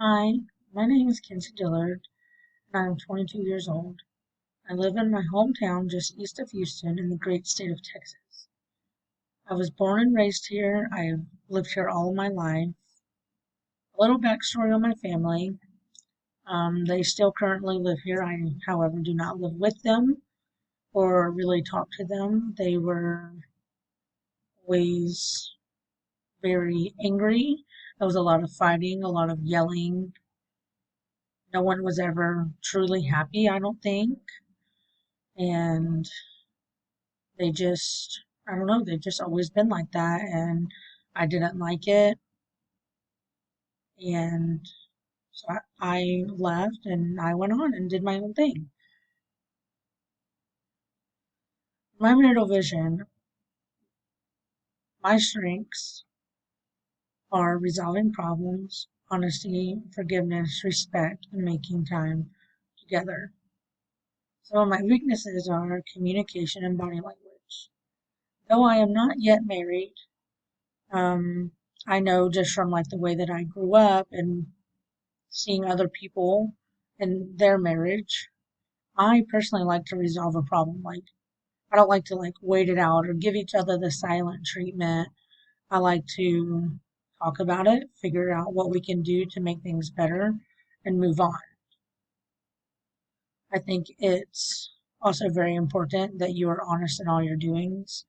Hi, my name is Kinsey Dillard, and I'm 22 years old. I live in my hometown just east of Houston in the great state of Texas. I was born and raised here. I've lived here all of my life. A little backstory on my family. They still currently live here. I, however, do not live with them or really talk to them. They were always very angry. There was a lot of fighting, a lot of yelling. No one was ever truly happy, I don't think. And they just, I don't know, they've just always been like that. And I didn't like it. And so I left and I went on and did my own thing. My middle vision, my strengths are resolving problems, honesty, forgiveness, respect, and making time together. Some of my weaknesses are communication and body language. Though I am not yet married, um, I know just from like the way that I grew up and seeing other people in their marriage. I personally like to resolve a problem. Like, I don't like to like wait it out or give each other the silent treatment. I like to talk about it, figure out what we can do to make things better, and move on. I think it's also very important that you are honest in all your doings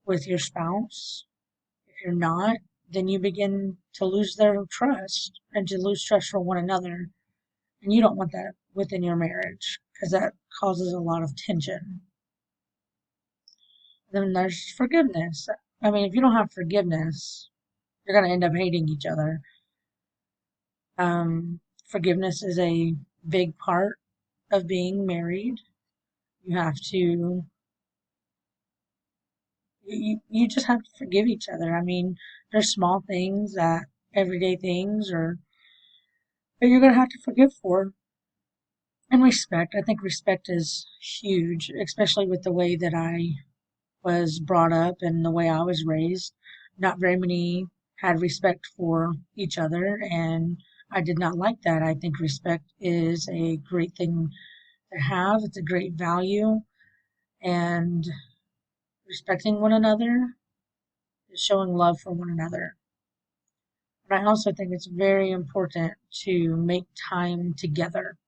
with your spouse. If you're not, then you begin to lose their trust and to lose trust for one another. And you don't want that within your marriage because that causes a lot of tension. Then there's forgiveness. I mean, if you don't have forgiveness, you're going to end up hating each other. Forgiveness is a big part of being married. You have to, you just have to forgive each other. I mean, there's small things that everyday things or that you're going to have to forgive for. And respect. I think respect is huge, especially with the way that I was brought up and the way I was raised. Not very many had respect for each other, and I did not like that. I think respect is a great thing to have, it's a great value, and respecting one another is showing love for one another. But I also think it's very important to make time together.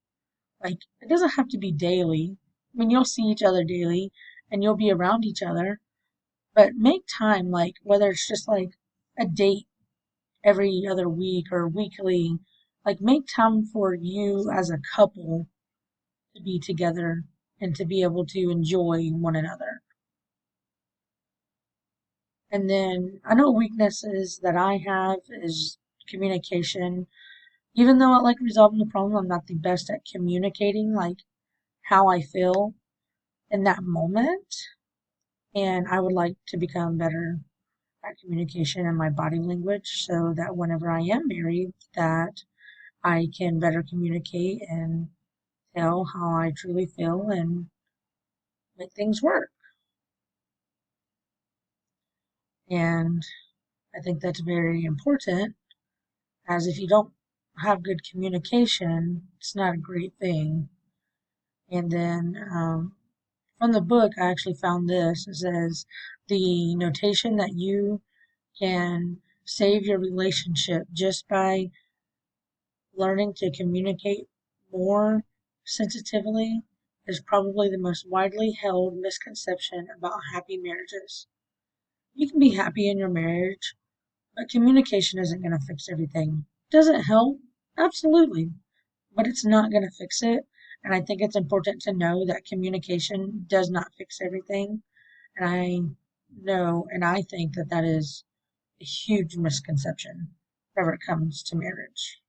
Like, it doesn't have to be daily. I mean, you'll see each other daily and you'll be around each other, but make time, like whether it's just like a date every other week or weekly, like make time for you as a couple to be together and to be able to enjoy one another. And then I know weaknesses that I have is communication. Even though I like resolving the problem, I'm not the best at communicating like how I feel in that moment. And I would like to become better at communication and my body language so that whenever I am married that I can better communicate and tell how I truly feel and make things work. And I think that's very important as if you don't have good communication, it's not a great thing. And then from the book, I actually found this. It says the notation that you can save your relationship just by learning to communicate more sensitively is probably the most widely held misconception about happy marriages. You can be happy in your marriage, but communication isn't going to fix everything. Does it help? Absolutely, but it's not going to fix it. And I think it's important to know that communication does not fix everything. And I know and I think that that is a huge misconception whenever it comes to marriage.